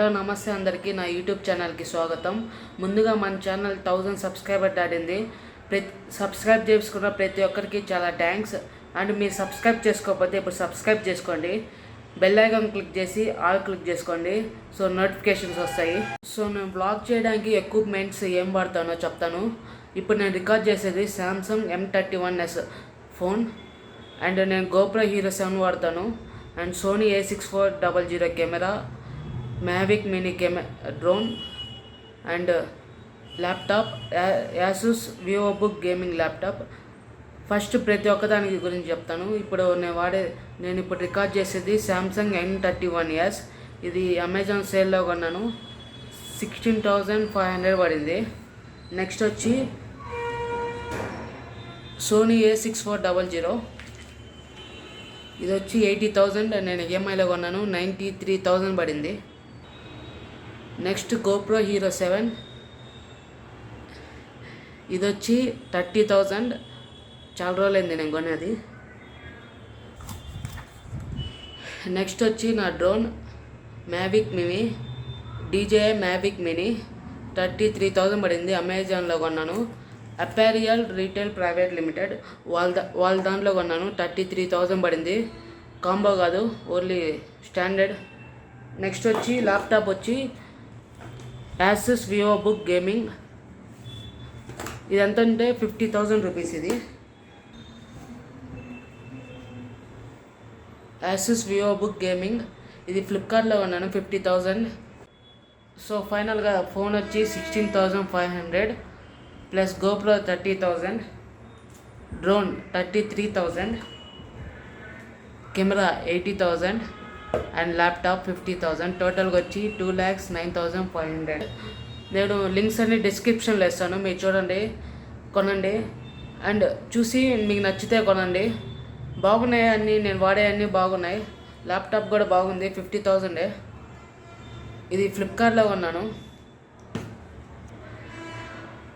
Hello నమస్తే అందరికీ నా యూట్యూబ్ ఛానల్కి స్వాగతం. ముందుగా మన ఛానల్ 1000 సబ్స్క్రైబర్ దాటింది. సబ్స్క్రైబ్ చేసుకున్న ప్రతి ఒక్కరికి చాలా థ్యాంక్స్. అండ్ మీరు సబ్స్క్రైబ్ చేసుకోకపోతే ఇప్పుడు సబ్స్క్రైబ్ చేసుకోండి, బెల్ ఐకాన్ క్లిక్ చేసి ఆల్ క్లిక్ చేసుకోండి, సో నోటిఫికేషన్స్ వస్తాయి. సో నేను బ్లాగ్ చేయడానికి ఎక్విప్మెంట్స్ ఏం వాడతానో చెప్తాను. ఇప్పుడు నేను రికార్డ్ చేసేది సామ్సంగ్ M31s ఫోన్, అండ్ నేను GoPro Hero 7 వాడతాను, and Sony A6400 camera, Mavic Mini drone, and laptop Asus VivoBook gaming laptop. First ప్రతి ఒక్కదానికి గురించి చెప్తాను. నేను ఇప్పుడు రికార్డ్ చేసేది సామ్సంగ్ M31s. ఇది అమెజాన్ సేల్లో కొన్నాను, 16,500 పడింది. నెక్స్ట్ వచ్చి సోనీ A6400, ఇది వచ్చి 80,000, నేను EMIలో కొన్నాను, 93,000 పడింది. నెక్స్ట్ GoPro Hero 7, ఇది వచ్చి 30,000, చాలా రోజులైంది నేను కొనేది. నెక్స్ట్ వచ్చి నా drone Mavic mini, DJI Mavic mini, 33,000 పడింది, అమెజాన్లో కొన్నాను. అపారియల్ రీటైల్ ప్రైవేట్ లిమిటెడ్ వాళ్ళ దాంట్లో కొన్నాను, 33,000 పడింది, కాంబో కాదు, ఓన్లీ స్టాండర్డ్. నెక్స్ట్ వచ్చి ల్యాప్టాప్ వచ్చి యాసూస్ వివోబుక్ గేమింగ్, ఇది ఎంత అంటే 50,000 రూపీస్. ఇది యాసూస్ వివోబుక్ గేమింగ్, ఇది ఫ్లిప్కార్ట్లో కొన్నాను, 50,000. సో ఫైనల్గా ఫోన్ వచ్చి 16,500 plus GoPro 30,000, drone 33,000, camera 80,000, and laptop 50,000. టోటల్గా వచ్చి 2,09,500. నేను లింక్స్ అన్ని డిస్క్రిప్షన్లో ఇస్తాను, మీరు చూడండి, కొనండి, అండ్ చూసి మీకు నచ్చితే కొనండి. బాగున్నాయి అన్నీ, నేను వాడే అన్నీ బాగున్నాయి. ల్యాప్టాప్ కూడా బాగుంది, 50,000. ఇది ఫ్లిప్కార్ట్లో కొన్నాను.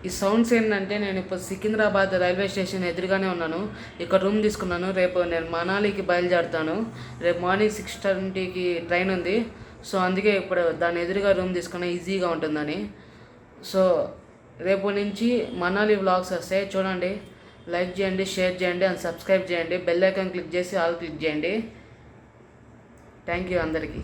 ఈ సౌండ్స్ ఏంటంటే, నేను ఇప్పుడు సికింద్రాబాద్ రైల్వే స్టేషన్ ఎదురుగానే ఉన్నాను, ఇక్కడ రూమ్ తీసుకున్నాను. రేపు నేను మనాలికి బయలుదేరుతాను, రేపు మార్నింగ్ 6:20కి ట్రైన్ ఉంది. సో అందుకే ఇప్పుడు దాని ఎదురుగా రూమ్ తీసుకున్నా, ఈజీగా ఉంటుందని. సో రేపు నుంచి మనాలి వ్లాగ్స్ వస్తాయి, చూడండి. లైక్ చేయండి, షేర్ చేయండి, అండ్ సబ్స్క్రైబ్ చేయండి, బెల్ ఐకాన్ క్లిక్ చేసి ఆల్ క్లిక్ చేయండి. థ్యాంక్ యూ అందరికీ.